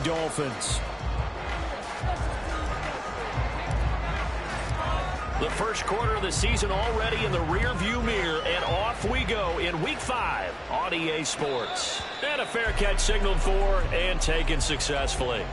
Dolphins. The first quarter of the season already in the rearview mirror, and off we go in Week 5 on EA Sports. And a fair catch signaled for and taken successfully.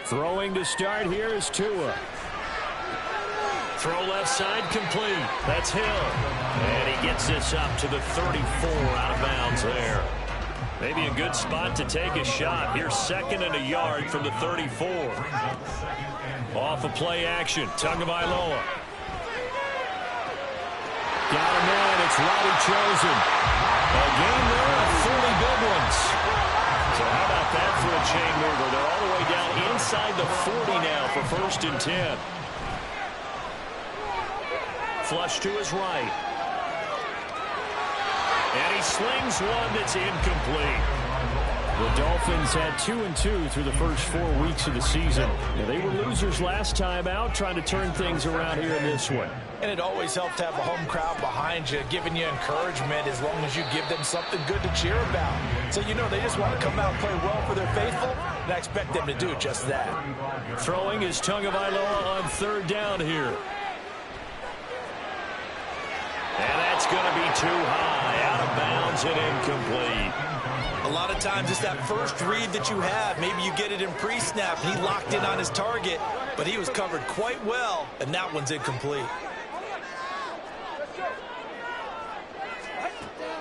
Throwing to start here is Tua. Throw left side complete. That's Hill. And he gets this up to the 34 out of bounds there. Maybe a good spot to take a shot. Here's 2nd and a yard from the 34. Off of play action. Tagovailoa. Got a man. It's Roddy Chosen. A game there of 40 big ones. So how about that for a chain mover? They're all the way down inside the 40 now for 1st and 10. Flush to his right. And he slings one that's incomplete. The Dolphins had 2-2 through the first 4 weeks of the season. Now, they were losers last time out, trying to turn things around here in this one. And it always helps to have a home crowd behind you, giving you encouragement as long as you give them something good to cheer about. So you know they just want to come out and play well for their faithful, and I expect them to do just that. Throwing is Tagovailoa on 3rd down here. And that's going to be too high, out of bounds and incomplete. A lot of times it's that first read that you have. Maybe you get it in pre-snap. He locked in on his target, but he was covered quite well, and that one's incomplete.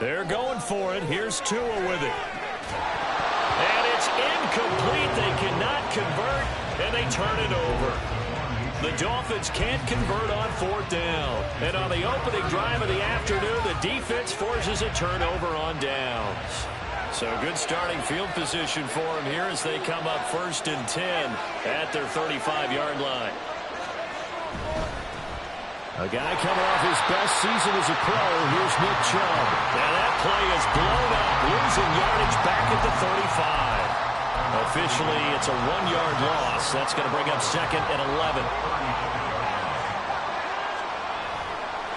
They're going for it. Here's Tua with it. And it's incomplete. They cannot convert, and they turn it over. The Dolphins can't convert on 4th down. And on the opening drive of the afternoon, the defense forces a turnover on downs. So good starting field position for them here as they come up 1st and 10 at their 35-yard line. A guy coming off his best season as a pro. Here's Nick Chubb. And that play is blown up, losing yardage back at the 35. Officially, it's a 1-yard loss. That's going to bring up 2nd and 11.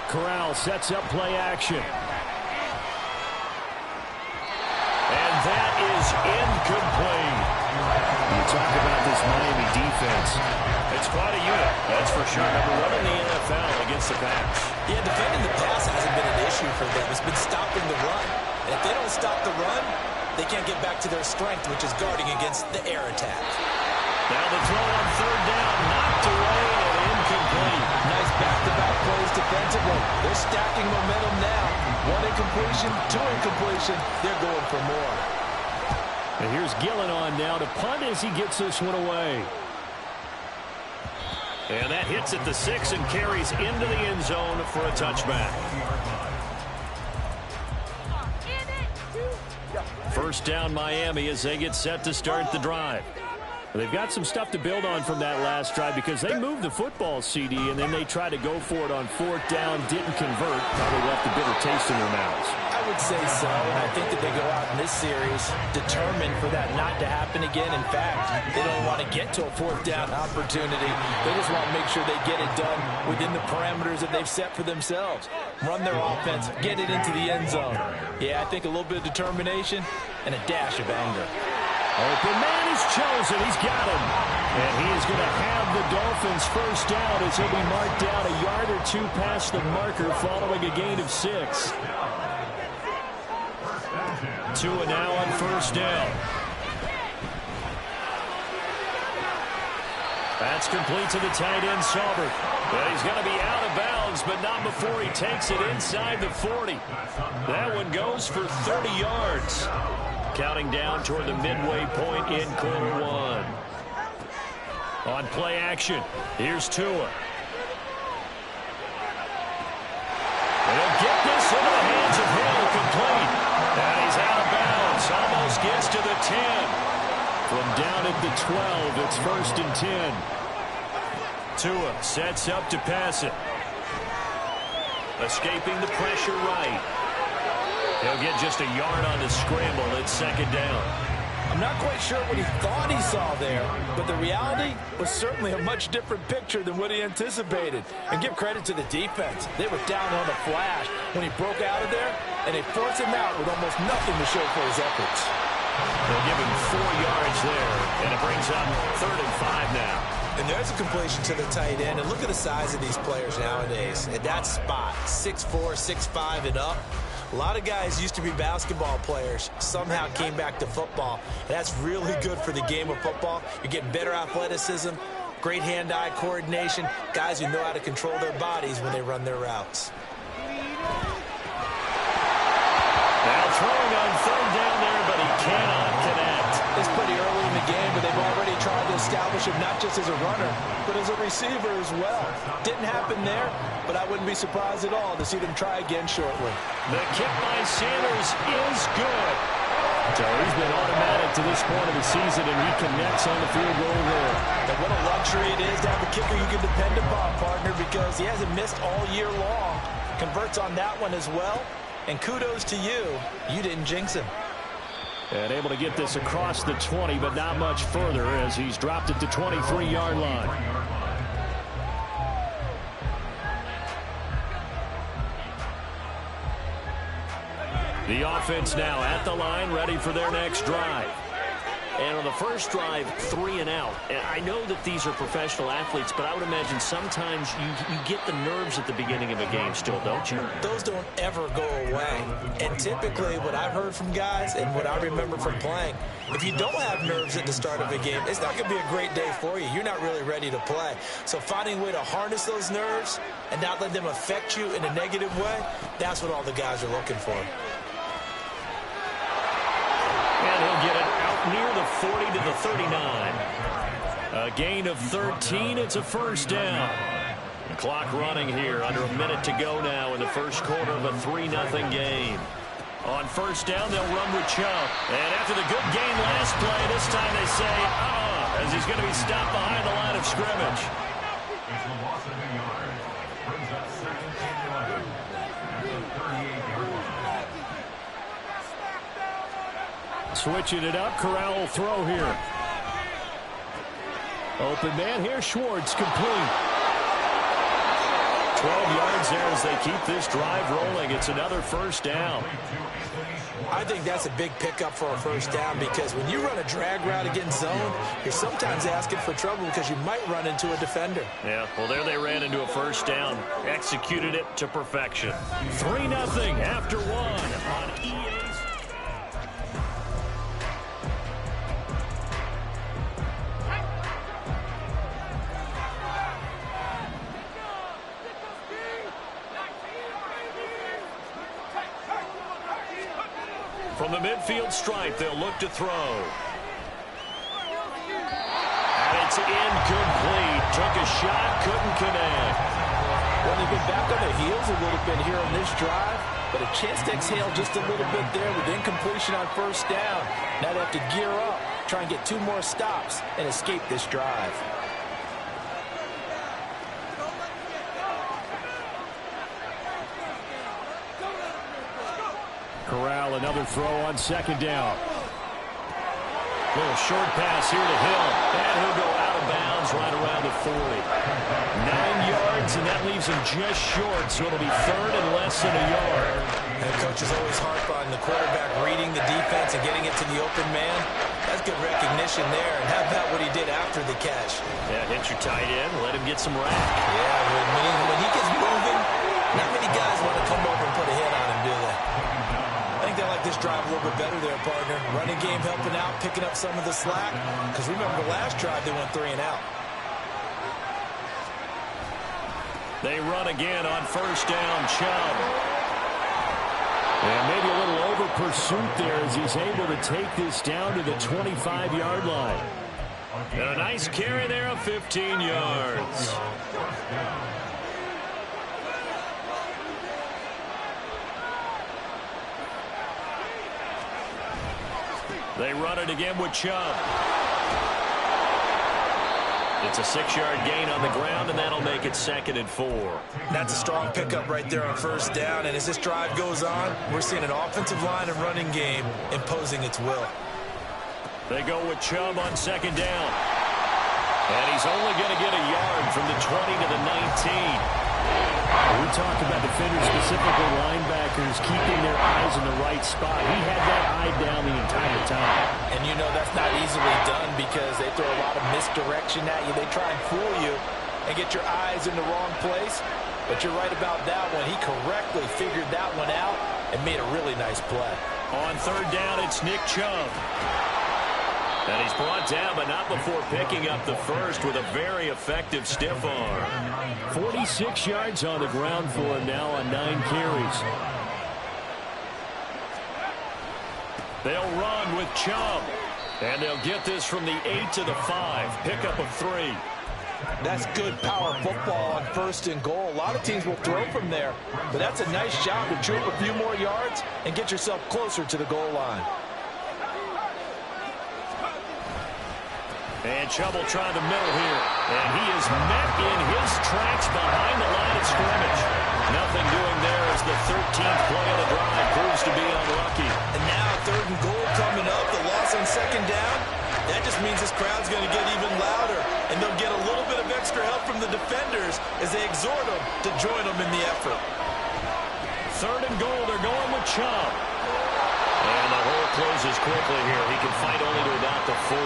Corral sets up play action. And that is incomplete. You talk about this Miami defense. It's quite a unit, that's for sure. Number 1 in the NFL against the pass. Yeah, defending the pass hasn't been an issue for them. It's been stopping the run. And if they don't stop the run, they can't get back to their strength, which is guarding against the air attack. Now the throw on 3rd down, knocked away and incomplete. Nice back-to-back plays defensively. They're stacking momentum now. 1 incompletion, 2 incompletion. They're going for more. And here's Gillen on now to punt as he gets this one away. And that hits at the 6 and carries into the end zone for a touchback. 1st down Miami as they get set to start the drive. They've got some stuff to build on from that last drive because they moved the football, CD, and then they tried to go for it on 4th down, didn't convert, probably left a bitter taste in their mouths. I would say so, and I think that they go out in this series determined for that not to happen again. In fact, they don't want to get to a 4th down opportunity. They just want to make sure they get it done within the parameters that they've set for themselves. Run their offense, get it into the end zone. Yeah, I think a little bit of determination and a dash of anger. Open man is chosen. He's got him. And he is going to have the Dolphins 1st down as he'll be marked down a yard or 2 past the marker following a gain of 6. Tua now on 1st down. That's complete to the tight end, Saubert. But he's going to be out of bounds, but not before he takes it inside the 40. That one goes for 30 yards. Counting down toward the midway point in quarter 1. On play action, here's Tua. And he'll get this into the hands of Hill, complete. And he's out of bounds, almost gets to the 10. From down at the 12, it's 1st and 10. Tua sets up to pass it. Escaping the pressure right. He'll get just a yard on the scramble. It's second down. I'm not quite sure what he thought he saw there, but the reality was certainly a much different picture than what he anticipated. And give credit to the defense. They were down on the flash when he broke out of there, and they forced him out with almost nothing to show for his efforts. They'll give him 4 yards there, and it brings up 3rd and 5 now. And there's a completion to the tight end. And look at the size of these players nowadays. At that spot, 6'4", 6'5", and up. A lot of guys used to be basketball players, somehow came back to football. And that's really good for the game of football. You're getting better athleticism, great hand-eye coordination, guys who know how to control their bodies when they run their routes. Now throwing on 3rd down there, but he cannot connect. It's pretty early in the game, but they've already tried to establish him not just as a runner, but as a receiver as well. Didn't happen there, but I wouldn't be surprised at all to see them try again shortly. The kick by Sanders is good. So he's been automatic to this point of the season, and he connects on the field goal there. And what a luxury it is to have a kicker you can depend upon, partner, because he hasn't missed all year long. Converts on that one as well. And kudos to you. You didn't jinx him. And able to get this across the 20, but not much further as he's dropped it to 23-yard line. The offense now at the line, ready for their next drive. And on the first drive, 3 and out. And I know that these are professional athletes, but I would imagine sometimes you get the nerves at the beginning of a game still, don't you? Those don't ever go away. And typically what I've heard from guys and what I remember from playing, if you don't have nerves at the start of a game, it's not going to be a great day for you. You're not really ready to play. So finding a way to harness those nerves and not let them affect you in a negative way, that's what all the guys are looking for. And he'll get it out near the 40 to the 39. A gain of 13. It's a first down. The clock running here. Under a minute to go now in the first quarter of a 3-0 game. On first down, they'll run with Chubb. And after the good game last play, this time they say, as he's going to be stopped behind the line of scrimmage. Switching it up, Corral will throw here. Open man here, Schwartz, complete. 12 yards there as they keep this drive rolling. It's another first down. I think that's a big pickup for a first down because when you run a drag route against zone, you're sometimes asking for trouble because you might run into a defender. Yeah, well, there they ran into a first down. Executed it to perfection. 3-0 after one on EA's. From the midfield stripe, they'll look to throw. And it's incomplete. Took a shot, couldn't connect. Well, they've been back on their heels a little bit here on this drive, but a chance to exhale just a little bit there with incompletion on first down. Now they have to gear up, try and get 2 more stops, and escape this drive. Corral, another throw on second down. Little short pass here to Hill. And he'll go out of bounds right around the 40. 9 yards, and that leaves him just short, so it'll be third and less than a yard. And coaches always harp on the quarterback reading the defense and getting it to the open man. That's good recognition there. And how about what he did after the catch? Yeah, hit your tight end, let him get some rack. Yeah, when he gets moving, not many guys want to come over and put a hit on him, do they? I think they like this drive a little bit better there, partner. Running game helping out, picking up some of the slack. Because remember the last drive, they went 3 and out. They run again on first down, Chubb. And maybe a little over pursuit there as he's able to take this down to the 25-yard line. And a nice carry there of 15 yards. They run it again with Chubb. It's a 6-yard gain on the ground, and that'll make it 2nd and 4. That's a strong pickup right there on 1st down, and as this drive goes on, we're seeing an offensive line and running game imposing its will. They go with Chubb on 2nd down. And he's only going to get a yard from the 20 to the 19. We talk about defenders, specifically linebackers, keeping their eyes in the right spot. He had that eye down the entire time. And you know that's not easily done because they throw a lot of misdirection at you. They try and fool you and get your eyes in the wrong place. But you're right about that one. He correctly figured that one out and made a really nice play. On 3rd down, it's Nick Chubb. And he's brought down, but not before picking up the first with a very effective stiff arm. 46 yards on the ground for him now on 9 carries. They'll run with Chubb. And they'll get this from the 8 to the 5. Pickup of 3. That's good power football on 1st and goal. A lot of teams will throw from there, but that's a nice job to chew up a few more yards and get yourself closer to the goal line. And Chubb will try the middle here. And he is met in his tracks behind the line of scrimmage. Nothing doing there as the 13th play of the drive proves to be unlucky. And now 3rd and goal coming up. The loss on 2nd down. That just means this crowd's going to get even louder. And they'll get a little bit of extra help from the defenders as they exhort them to join them in the effort. 3rd and goal. They're going with Chubb. And the hole closes quickly here. He can fight only to about the 4.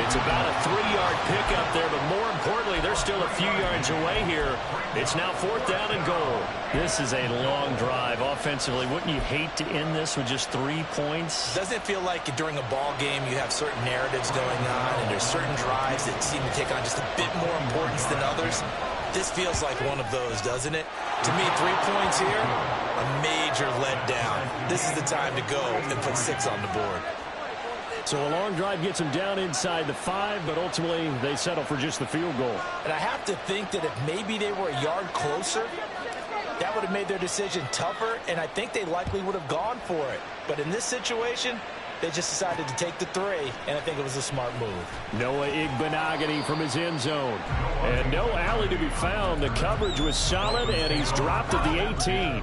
It's about a 3-yard pickup there, but more importantly, they're still a few yards away here. It's now 4th down and goal. This is a long drive offensively. Wouldn't you hate to end this with just 3 points? Doesn't it feel like during a ball game you have certain narratives going on and there's certain drives that seem to take on just a bit more importance than others? This feels like one of those, doesn't it? To me, 3 points here, a major letdown. This is the time to go and put 6 on the board. So a long drive gets them down inside the 5, but ultimately they settle for just the field goal. And I have to think that if maybe they were a yard closer, that would have made their decision tougher, and I think they likely would have gone for it. But in this situation, they just decided to take the 3, and I think it was a smart move. Noah Igbenogany from his end zone. And no alley to be found. The coverage was solid, and he's dropped at the 18.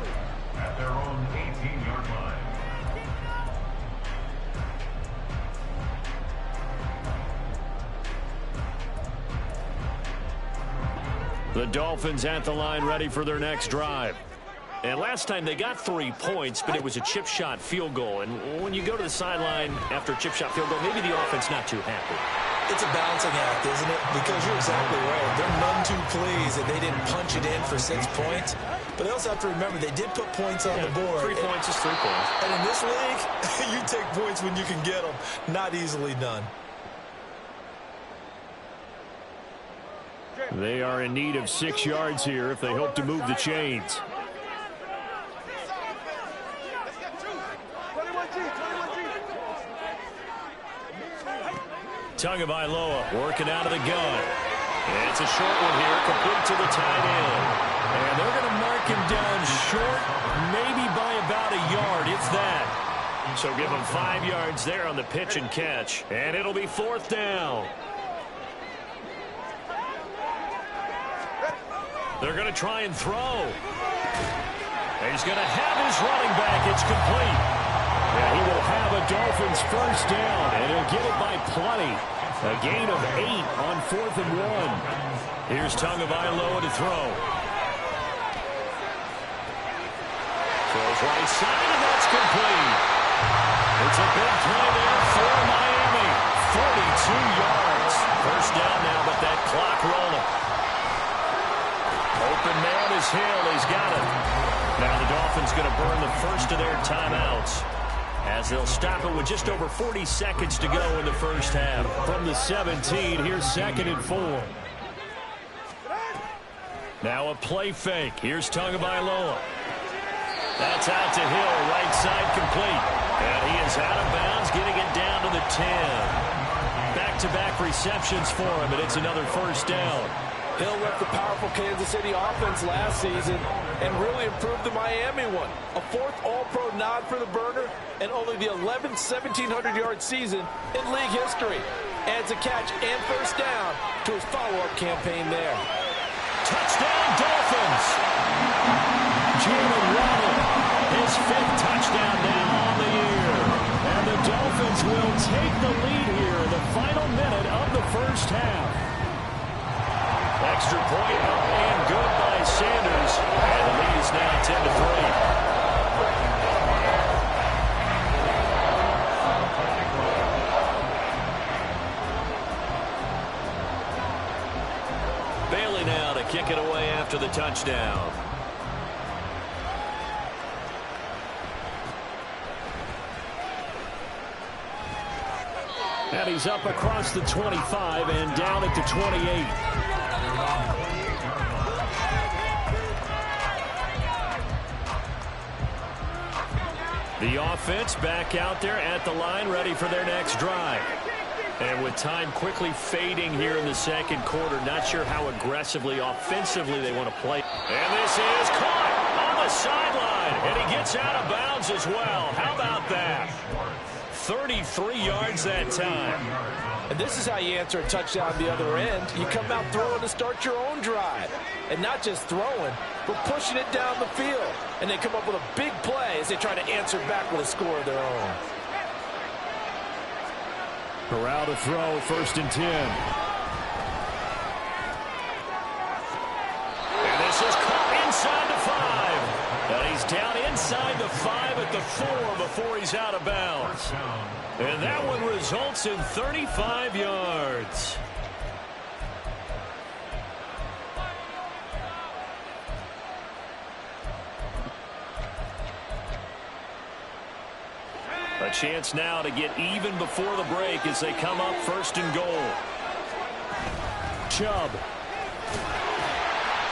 At their own 18-yard line. The Dolphins at the line ready for their next drive. And last time they got 3 points, but it was a chip shot field goal. And when you go to the sideline after a chip shot field goal, maybe the offense not too happy. It's a balancing act, isn't it? Because you're exactly right. They're none too pleased that they didn't punch it in for 6 points. But they also have to remember they did put points on the board. 3 points is 3 points. And in this league, you take points when you can get them. Not easily done. They are in need of 6 yards here if they hope to move the chains. Tagovailoa working out of the gun. And it's a short one here, complete to the tight end. And they're going to mark him down short, maybe by about a yard, if that. So give him 5 yards there on the pitch and catch. And it'll be 4th down. They're going to try and throw. And he's going to have his running back. It's complete. And he will have a Dolphins first down, and he'll get it by plenty. A gain of 8 on 4th and 1. Here's Tagovailoa to throw. Throws right side, and that's complete. It's a big play there for Miami. 42 yards. First down now, but that clock rolling. Open man is Hill. He's got it. Now the Dolphins going to burn the first of their timeouts as they'll stop it with just over 40 seconds to go in the first half. From the 17, here's 2nd and 4. Now a play fake. Here's Tagovailoa. That's out to Hill. Right side complete. And he is out of bounds, getting it down to the 10. Back-to-back receptions for him, and it's another first down. Hill left the powerful Kansas City offense last season and really improved the Miami one. A 4th All-Pro nod for the burner and only the 11th 1,700-yard season in league history. Adds a catch and first down to his follow-up campaign there. Touchdown, Dolphins! Jalen Waddle, his 5th touchdown now on the year. And the Dolphins will take the lead here in the final minute of the first half. Extra point up and good by Sanders. And the lead is now 10-3. Bailey now to kick it away after the touchdown. And he's up across the 25 and down at the 28. The offense back out there at the line, ready for their next drive. And with time quickly fading here in the second quarter, not sure how aggressively, offensively they want to play. And this is caught on the sideline, and he gets out of bounds as well. How about that? 33 yards that time. And this is how you answer a touchdown the other end. You come out throwing to start your own drive. And not just throwing, but pushing it down the field. And they come up with a big play as they try to answer back with a score of their own. Corral to throw, 1st and 10. And this is caught inside the 5. And he's down inside the 5 at the 4 before he's out of bounds. And that one results in 35 yards. A chance now to get even before the break as they come up 1st and goal. Chubb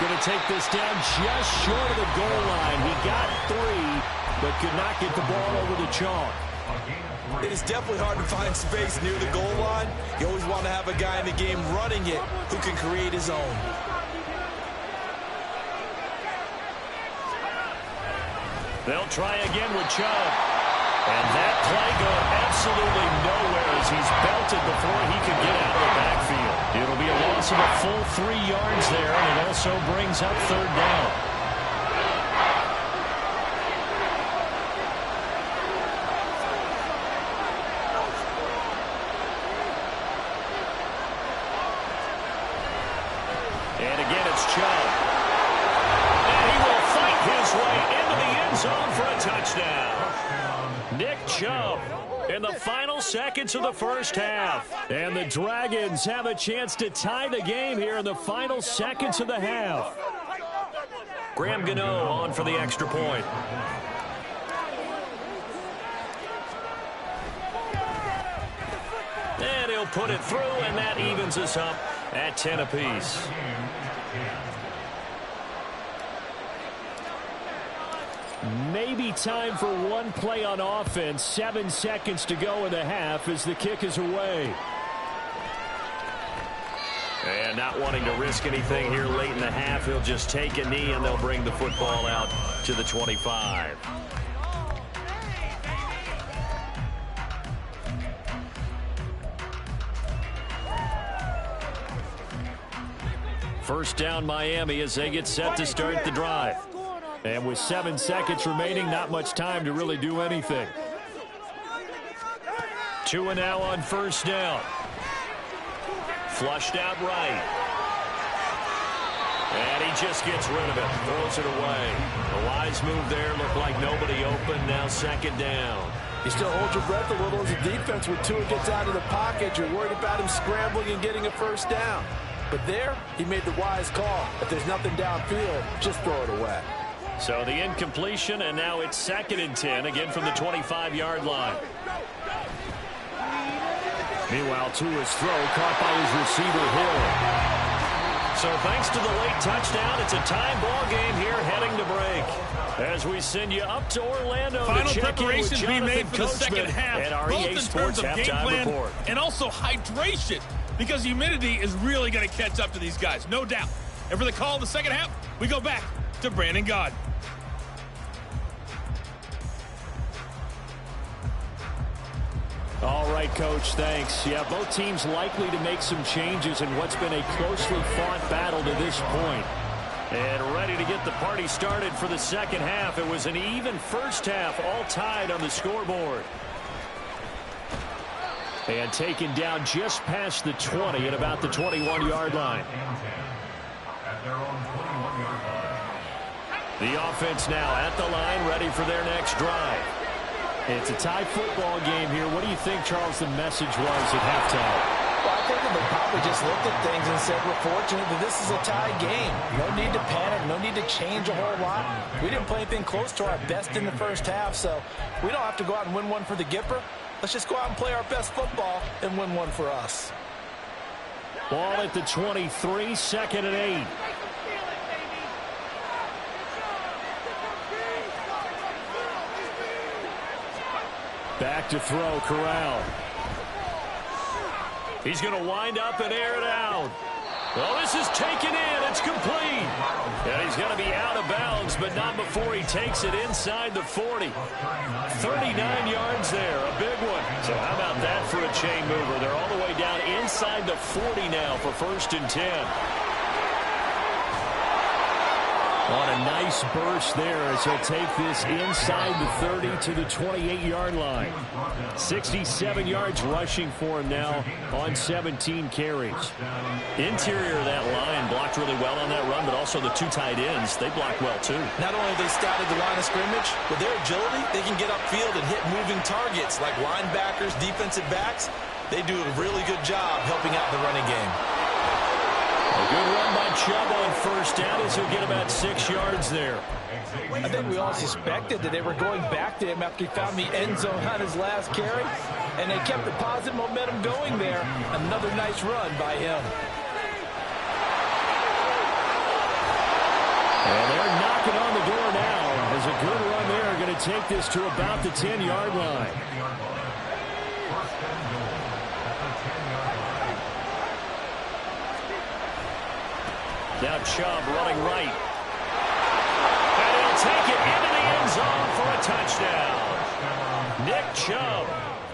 going to take this down just short of the goal line. He got 3, but could not get the ball over the chalk. It is definitely hard to find space near the goal line. You always want to have a guy in the game running it who can create his own. They'll try again with Chubb. And that play going absolutely nowhere as he's belted before he could get out of the backfield. It'll be a loss of a full 3 yards there, and it also brings up 3rd down. And again, it's Chubb. And he will fight his way into the end zone for a touchdown. Nick Chubb in the final seconds of the first half. And the Dragons have a chance to tie the game here in the final seconds of the half. Graham Gano on for the extra point. And he'll put it through, and that evens us up at 10 apiece. Maybe time for one play on offense. 7 seconds to go in the half as the kick is away. And not wanting to risk anything here late in the half, he'll just take a knee and they'll bring the football out to the 25. First down Miami as they get set to start the drive. And with 7 seconds remaining, not much time to really do anything. 2 and now on first down. Flushed out right. And he just gets rid of it. Throws it away. A wise move there. Looked like nobody open. Now 2nd down. You still hold your breath a little as a defense when Tua gets out of the pocket. You're worried about him scrambling and getting a first down. But there, he made the wise call. If there's nothing downfield, just throw it away. So the incompletion, and now it's 2nd and 10, again from the 25-yard line. Meanwhile, Tua's throw caught by his receiver, Hill. So thanks to the late touchdown, it's a tie ball game here heading to break. As we send you up to Orlando Final to check preparations in with being made for the Coachman second half, at our both EA in Sports terms of game halftime plan report. and also hydration, because humidity is really going to catch up to these guys, no doubt. And for the call in the second half, we go back to Brandon Gaudin. All right. right, Coach. Thanks. Yeah, both teams likely to make some changes in what's been a closely fought battle to this point. And ready to get the party started for the second half. It was an even first half, all tied on the scoreboard. And taken down just past the 20 at about the 21-yard line. The offense now at the line, ready for their next drive. It's a tie football game here. What do you think, Charles, the message was at halftime? Well, I think that they probably just looked at things and said, we're fortunate that this is a tie game. No need to panic, no need to change a whole lot. We didn't play anything close to our best in the first half, so we don't have to go out and win one for the Gipper. Let's just go out and play our best football and win one for us. Ball at the 23, second and 8. Back to throw, Corral. He's going to wind up and air it out. Well, this is taken in. It's complete. And he's going to be out of bounds, but not before he takes it inside the 40. 39 yards there, a big one. So how about that for a chain mover? They're all the way down inside the 40 now for 1st and 10. On a nice burst there as he'll take this inside the 30 to the 28-yard line. 67 yards rushing for him now on 17 carries. Interior of that line blocked really well on that run, but also the two tight ends, they blocked well too. Not only have they scouted the line of scrimmage, with their agility, they can get upfield and hit moving targets like linebackers, defensive backs. They do a really good job helping out the running game. A good run by Chubb on 1st down as he'll get about 6 yards there. I think we all suspected that they were going back to him after he found the end zone on his last carry, and they kept the positive momentum going there. Another nice run by him. And they're knocking on the door now. There's a good run there. Going to take this to about the 10-yard line. Now Chubb running right. And he'll take it into the end zone for a touchdown. Nick Chubb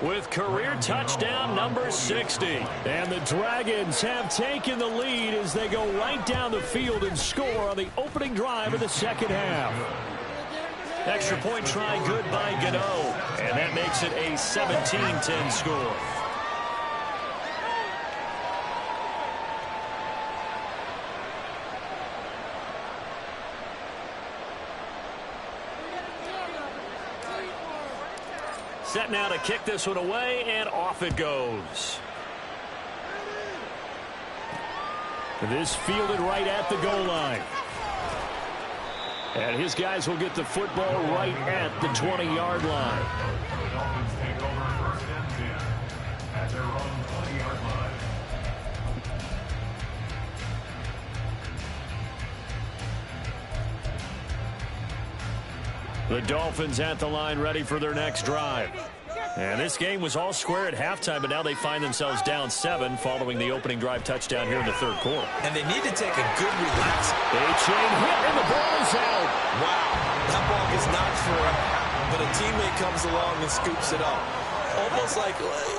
with career touchdown number 60. And the Dragons have taken the lead as they go right down the field and score on the opening drive of the second half. Extra point try good by Gano. And that makes it a 17-10 score. Set now to kick this one away, and off it goes. This fielded right at the goal line. And his guys will get the football right at the 20-yard line. The Dolphins take over 1st and 10 at their own 20-yard line. The Dolphins at the line ready for their next drive. And this game was all square at halftime, but now they find themselves down 7 following the opening drive touchdown here in the 3rd quarter. And they need to take a good relax. A chain hit, and the ball is out. Wow, that ball gets knocked for out, but a teammate comes along and scoops it up.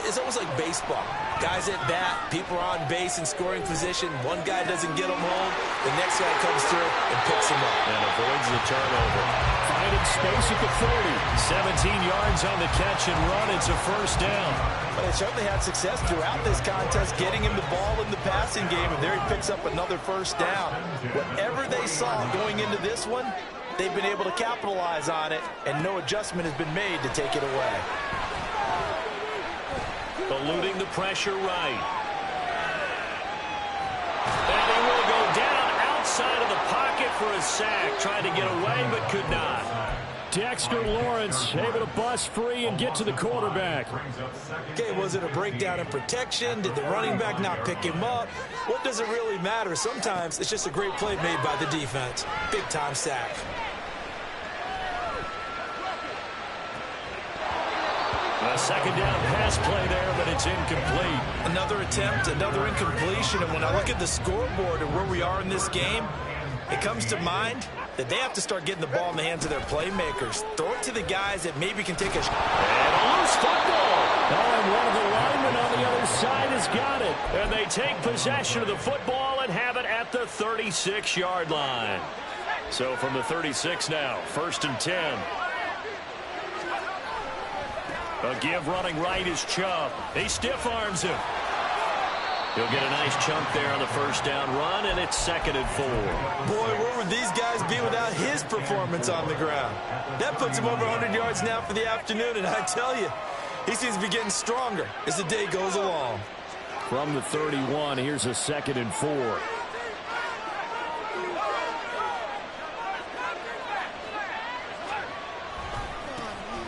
It's almost like baseball. Guys at bat, people are on base in scoring position. One guy doesn't get them home. The next guy comes through and picks him up. And avoids the turnover. Finding space at the 40. 17 yards on the catch and run. It's a 1st down. But they certainly had success throughout this contest, getting him the ball in the passing game, and there he picks up another 1st down. Whatever they saw going into this one, they've been able to capitalize on it, and no adjustment has been made to take it away. Eluding the pressure right. And he will go down outside of the pocket for a sack. Trying to get away, but could not. Dexter Lawrence able to bust free and get to the quarterback. Okay, was it a breakdown in protection? Did the running back not pick him up? What does it really matter? Sometimes it's just a great play made by the defense. Big-time sack. A 2nd down pass play there, but it's incomplete. Another attempt, another incompletion, and when I look at the scoreboard and where we are in this game, it comes to mind that they have to start getting the ball in the hands of their playmakers. Throw it to the guys that maybe can take a shot. And a loose football. Oh, and one of the got it. And they take possession of the football and have it at the 36-yard line. So from the 36 now, 1st and 10. A give running right is Chubb. He stiff arms him. He'll get a nice chunk there on the 1st down run, and it's 2nd and 4. Boy, where would these guys be without his performance on the ground? That puts him over 100 yards now for the afternoon, and I tell you, he seems to be getting stronger as the day goes along. From the 31, here's a 2nd and 4.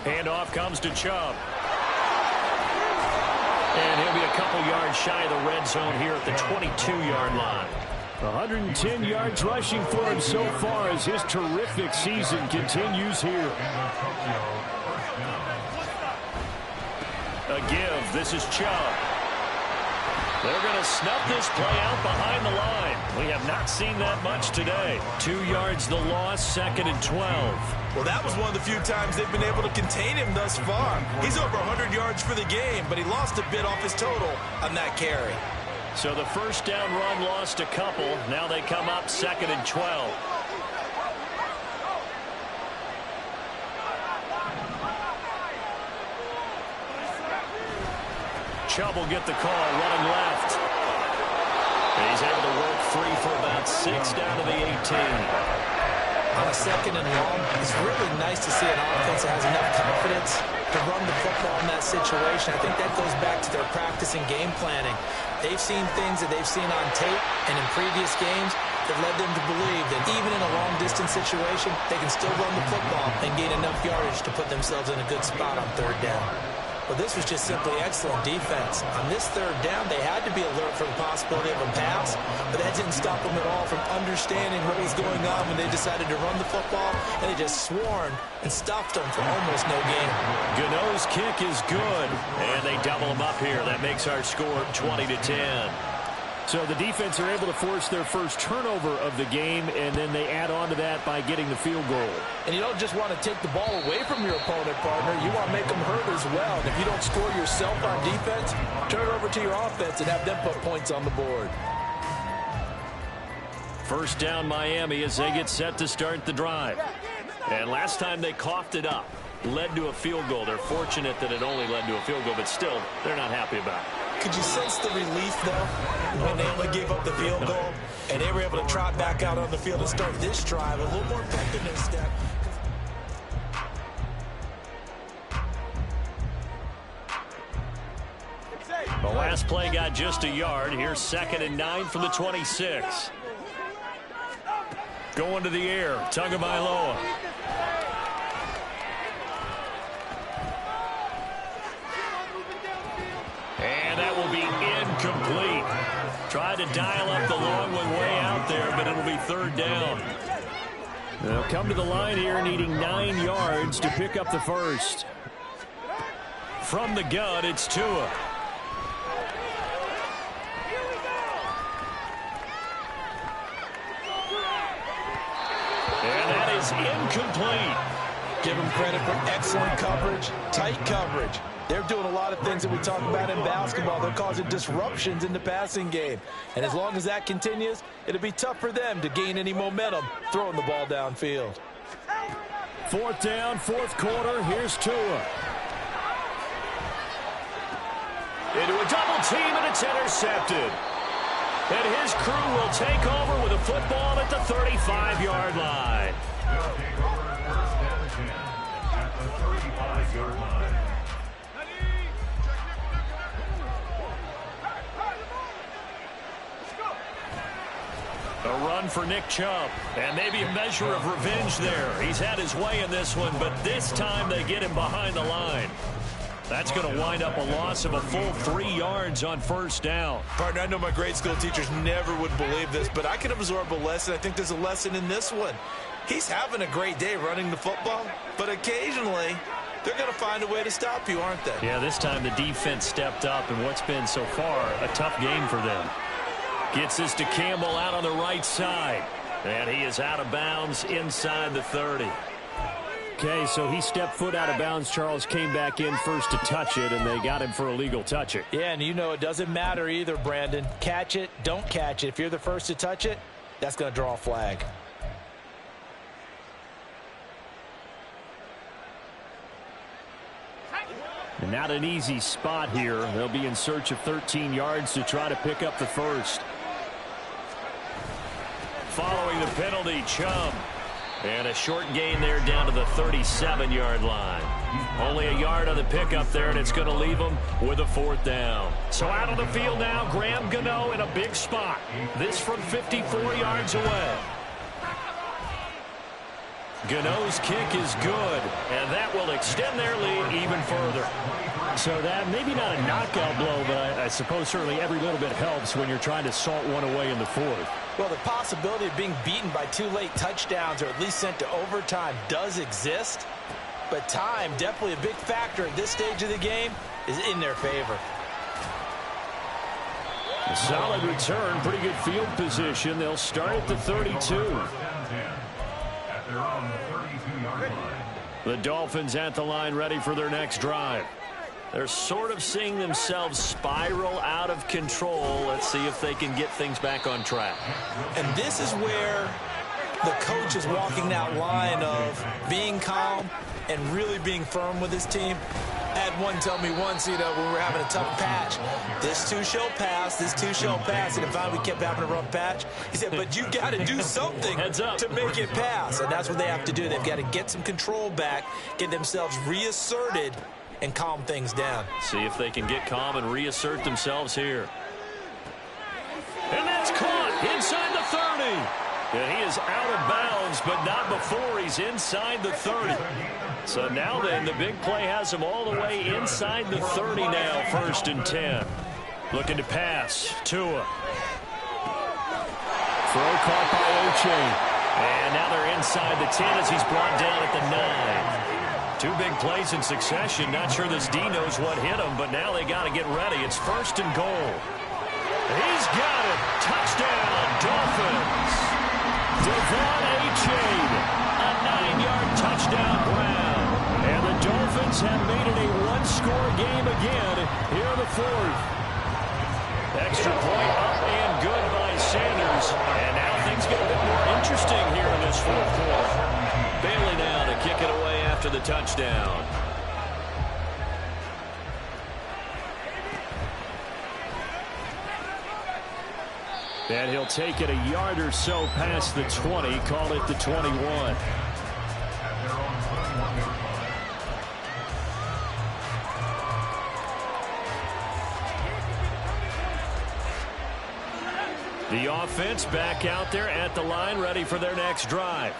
Handoff comes to Chubb. And he'll be a couple yards shy of the red zone here at the 22-yard line. 110 yards rushing for him so far as his terrific season continues here. A give. This is Chubb. They're going to snuff this play out behind the line. We have not seen that much today. 2 yards the loss, 2nd and 12. Well, that was one of the few times they've been able to contain him thus far. He's over 100 yards for the game, but he lost a bit off his total on that carry. So the 1st down run lost a couple. Now they come up 2nd and 12. Chubb will get the call, running left. And he's able to work free for about 6 down to the 18. On a 2nd and long, it's really nice to see an offense that has enough confidence to run the football in that situation. I think that goes back to their practice and game planning. They've seen things that they've seen on tape and in previous games that led them to believe that even in a long-distance situation, they can still run the football and gain enough yardage to put themselves in a good spot on 3rd down. Well, this was just simply excellent defense. On this 3rd down, they had to be alert for the possibility of a pass, but that didn't stop them at all from understanding what was going on when they decided to run the football, and they just swarmed and stuffed them for almost no gain. Gano's kick is good, and they double them up here. That makes our score 20-10. So the defense are able to force their first turnover of the game, and then they add on to that by getting the field goal. And you don't just want to take the ball away from your opponent, partner. You want to make them hurt as well. And if you don't score yourself on defense, turn it over to your offense and have them put points on the board. 1st down Miami as they get set to start the drive. And last time they coughed it up, led to a field goal. They're fortunate that it only led to a field goal, but still, they're not happy about it. Could you sense the relief, though, when they only gave up the field goal and they were able to trot back out on the field and start this drive a little more effectiveness step? The last play got just a yard. Here's 2nd and 9 from the 26. Going to the air, Tagovailoa. And that will be incomplete. Tried to dial up the long one way out there, but it'll be 3rd down. They'll come to the line here needing 9 yards to pick up the first. From the gun, it's Tua. And that is incomplete. Give them credit for excellent coverage, tight coverage. They're doing a lot of things that we talk about in basketball. They're causing disruptions in the passing game. And as long as that continues, it'll be tough for them to gain any momentum throwing the ball downfield. 4th down, 4th quarter. Here's Tua. Into a double team, and it's intercepted. And his crew will take over with a football at the 35-yard line. At the 35-yard line. A run for Nick Chubb, and maybe a measure of revenge there. He's had his way in this one, but this time they get him behind the line. That's going to wind up a loss of a full 3 yards on 1st down. Partner, I know my grade school teachers never would believe this, but I can absorb a lesson. I think there's a lesson in this one. He's having a great day running the football, but occasionally they're going to find a way to stop you, aren't they? Yeah, this time the defense stepped up in what's been so far a tough game for them. Gets this to Campbell out on the right side. And he is out of bounds inside the 30. Okay, so he stepped foot out of bounds. Charles came back in first to touch it, and they got him for illegal touching. Yeah, and you know it doesn't matter either, Brandon. Catch it, don't catch it. If you're the first to touch it, that's going to draw a flag. And not an easy spot here. They'll be in search of 13 yards to try to pick up the first. Following the penalty, Chubb. And a short gain there down to the 37-yard line. Only a yard on the pickup there, and it's going to leave them with a 4th down. So out on the field now, Graham Gano in a big spot. This from 54 yards away. Gano's kick is good, and that will extend their lead even further. So that maybe not a knockout blow, but I suppose certainly every little bit helps when you're trying to salt one away in the 4th. Well, the possibility of being beaten by 2 late touchdowns or at least sent to overtime does exist, but time, definitely a big factor at this stage of the game, is in their favor. A solid return, pretty good field position. They'll start at the 32. The Dolphins at the line, ready for their next drive. They're sort of seeing themselves spiral out of control. Let's see if they can get things back on track. And this is where the coach is walking that line of being calm and really being firm with his team. I had one tell me once, when we were having a tough patch, this too shall pass, this too shall pass. And finally we kept having a rough patch. He said, but you got to do something to make it pass. And that's what they have to do. They've got to get some control back, get themselves reasserted, and calm things down. See if they can get calm and reassert themselves here. And that's caught inside the 30. And he is out of bounds, but not before he's inside the 30. So now then, the big play has him all the way inside the 30 now, 1st and 10. Looking to pass. Tua. Throw caught by Oche. And now they're inside the 10 as he's brought down at the 9. 2 big plays in succession. Not sure this D knows what hit him, but now they got to get ready. It's 1st and goal. He's got it. Touchdown, Dolphins. Devon Achane, a 9-yard touchdown grab. And the Dolphins have made it a 1-score game again here in the 4th. Extra point up and good by Sanders. And now things get a bit more interesting here in this 4th quarter. Bailey now to kick it away after the touchdown. And he'll take it a yard or so past the 20, call it the 21. The offense back out there at the line, ready for their next drive.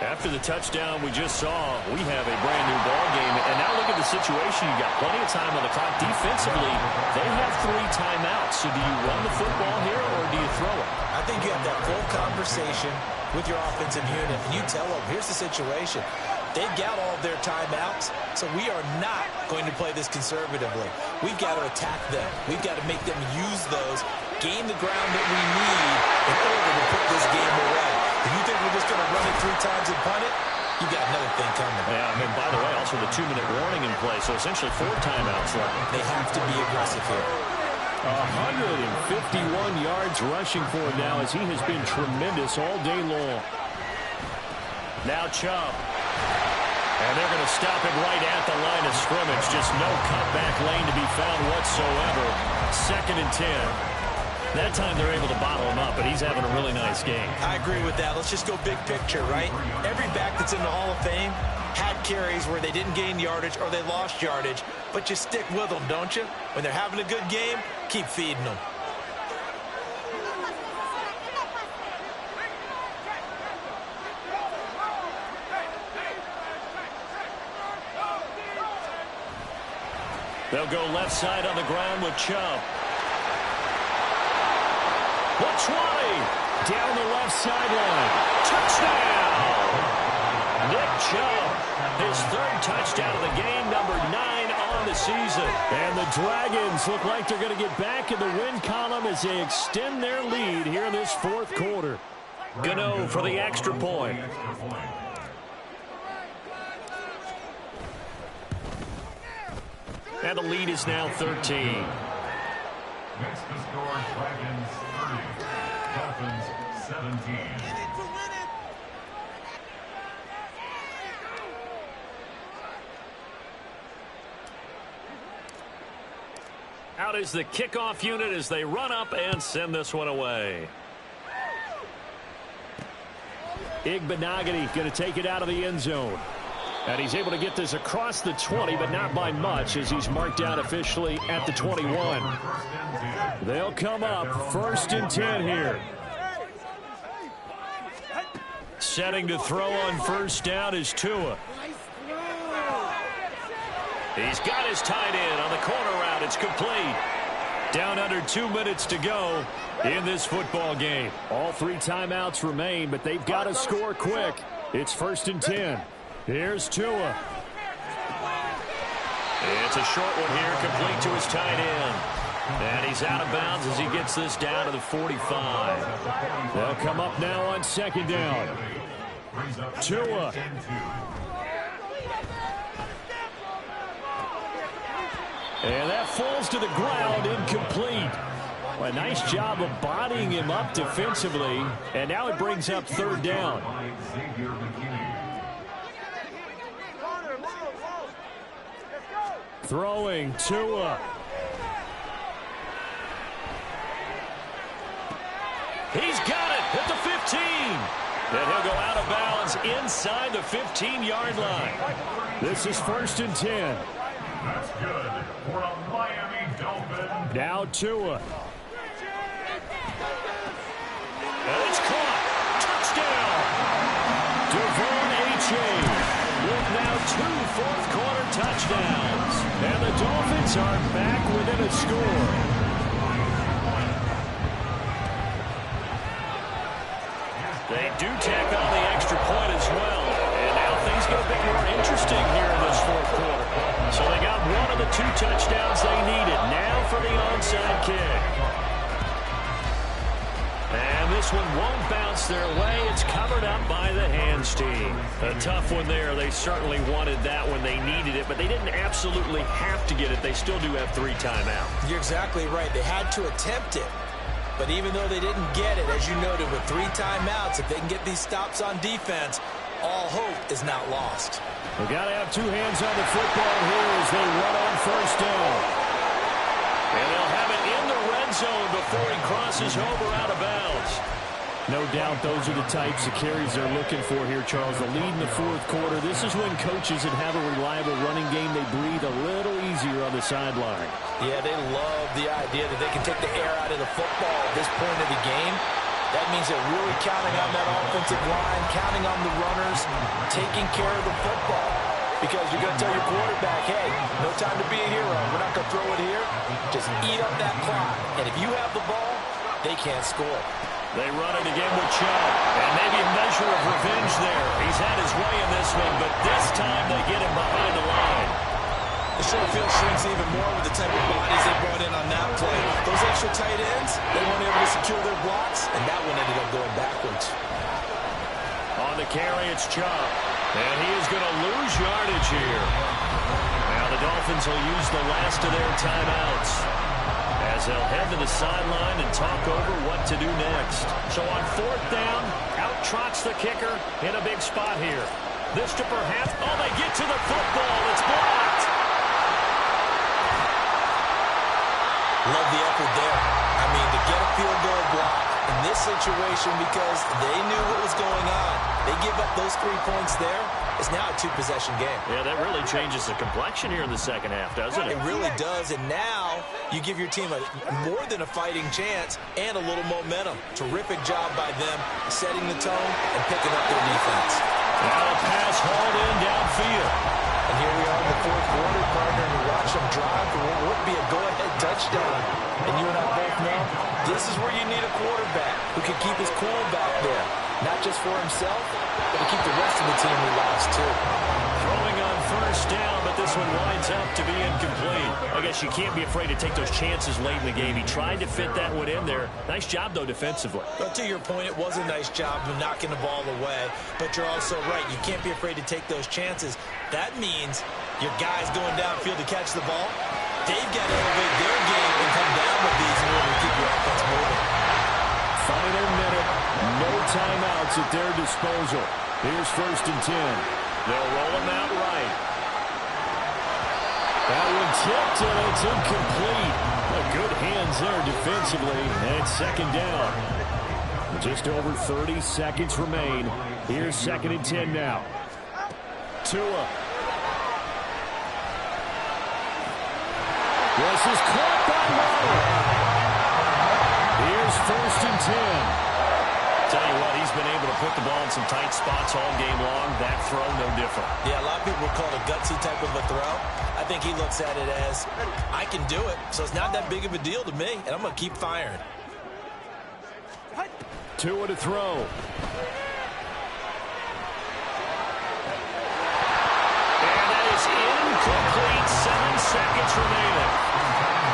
After the touchdown we just saw, we have a brand new ball game. And now look at the situation. You got plenty of time on the clock. Defensively, they have 3 timeouts. So do you run the football here or do you throw it? I think you have that full conversation with your offensive unit, and you tell them, here's the situation. They've got all of their timeouts, so we are not going to play this conservatively. We've got to attack them. We've got to make them use those, gain the ground that we need in order to put this game away. If you think we're just going to run it 3 times and punt it, you got another thing coming. Yeah, I mean, by the way, also the 2-minute warning in play, so essentially 4 timeouts left. They have to be aggressive here. 151 yards rushing for him now as he has been tremendous all day long. Now Chubb. And they're going to stop it right at the line of scrimmage. Just no cutback lane to be found whatsoever. 2nd and 10. That time they're able to bottle him up, but he's having a really nice game. I agree with that. Let's just go big picture, right? Every back that's in the Hall of Fame had carries where they didn't gain yardage or they lost yardage, but you stick with them, don't you? When they're having a good game, keep feeding them. They'll go left side on the ground with Chubb. The 20, down the left sideline. Touchdown! Nick Chubb, his 3rd touchdown of the game, number 9 on the season. And the Dragons look like they're going to get back in the win column as they extend their lead here in this 4th quarter. Gano for the extra point. And the lead is now 13. Next to score, Dragons 30, Dolphins 17. Out is the kickoff unit as they run up and send this one away. Igbenogany going to take it out of the end zone. And he's able to get this across the 20, but not by much as he's marked out officially at the 21. They'll come up 1st and 10 here. Setting to throw on 1st down is Tua. He's got his tight end on the corner route. It's complete. Down under 2 minutes to go in this football game. All 3 timeouts remain, but they've got to score quick. It's 1st and 10. Here's Tua. It's a short one here, complete to his tight end. And he's out of bounds as he gets this down to the 45. They'll come up now on 2nd down. Tua. And that falls to the ground, incomplete. A nice job of bodying him up defensively. And now it brings up 3rd down. Throwing Tua. He's got it at the 15. And he'll go out of bounds inside the 15-yard line. This is 1st and 10. That's good for a Miami Dolphin. Now Tua. And it's caught. Touchdown. Devon Achane with now 2 fourth-quarter touchdowns. And the Dolphins are back within a score. They do tack on the extra point as well. And now things get a bit more interesting here in this 4th quarter. So they got one of the 2 touchdowns they needed. Now for the onside kick. And this one won't bounce their way. It's covered up by the hands team. A tough one there. They certainly wanted that when they needed it, but they didn't absolutely have to get it. They still do have 3 timeouts. You're exactly right. They had to attempt it. But even though they didn't get it, as you noted, with 3 timeouts, if they can get these stops on defense, all hope is not lost. We've got to have 2 hands on the football here as they run on 1st down. And they'll have it in the red zone before he crosses over out of bounds. No doubt those are the types of carries they're looking for here, Charles. The lead in the 4th quarter. This is when coaches that have a reliable running game, they breathe a little easier on the sideline. Yeah, they love the idea that they can take the air out of the football at this point of the game. That means they're really counting on that offensive line, counting on the runners, taking care of the football. Because you're going to tell your quarterback, hey, no time to be a hero. We're not going to throw it here. Just eat up that clock. And if you have the ball, they can't score. They run it again with Chubb. And maybe a measure of revenge there. He's had his way in this one, but this time they get him behind the line. The short field shrinks even more with the type of bodies they brought in on that play. Those extra tight ends, they weren't able to secure their blocks, and that one ended up going backwards. On the carry, it's Chubb. And he is going to lose yardage here. Now the Dolphins will use the last of their timeouts as they'll head to the sideline and talk over what to do next. So on 4th down, out trots the kicker in a big spot here. This to perhaps, oh, they get to the football. It's blocked. Love the effort there. I mean, to get a field goal block in this situation because they knew what was going on. They give up those 3 points there. It's now a 2-possession game. Yeah, that really changes the complexion here in the 2nd half, doesn't it? It really does, and now you give your team more than a fighting chance and a little momentum. Terrific job by them setting the tone and picking up their defense. Now a pass hauled in downfield. And here we are in the 4th quarter, partner, and we watch them drive for what would be a go-ahead touchdown. And you and I both know this is where you need a quarterback who can keep his cool back there. Not just for himself, but to keep the rest of the team relaxed, too. Throwing on 1st down, but this one winds up to be incomplete. I guess you can't be afraid to take those chances late in the game. He tried to fit that one in there. Nice job, though, defensively. But to your point, it was a nice job of knocking the ball away. But you're also right. You can't be afraid to take those chances. That means your guy's going downfield to catch the ball. They've got to elevate their game and come down with these in order to keep your offense moving. Final minute. No timeouts at their disposal. Here's 1st and 10. They'll roll him out right. That one tipped, and it's incomplete. Good hands there defensively, and it's 2nd down. Just over 30 seconds remain. Here's 2nd and 10 now. Tua. This is caught by Waddle. Here's 1st and 10. Tell you what, he's been able to put the ball in some tight spots all game long. That throw, no different. Yeah, a lot of people would call it a gutsy type of a throw. I think he looks at it as, I can do it, so it's not that big of a deal to me, and I'm going to keep firing. Tua to throw. And that is incomplete. 7 seconds remaining.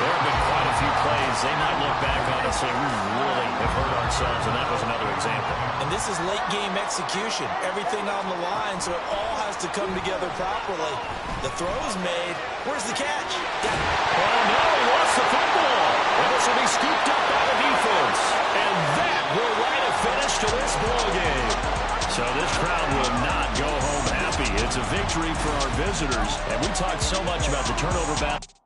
There have been quite a few plays they might look back on and say, we really have hurt ourselves, and that was another example. And this is late game execution. Everything on the line, so it all has to come together properly. The throw's made. Where's the catch? Oh, no, he lost the football. And this will be scooped up by the defense. And that will write a finish to this ball game. So this crowd will not go home happy. It's a victory for our visitors. And we talked so much about the turnover battle.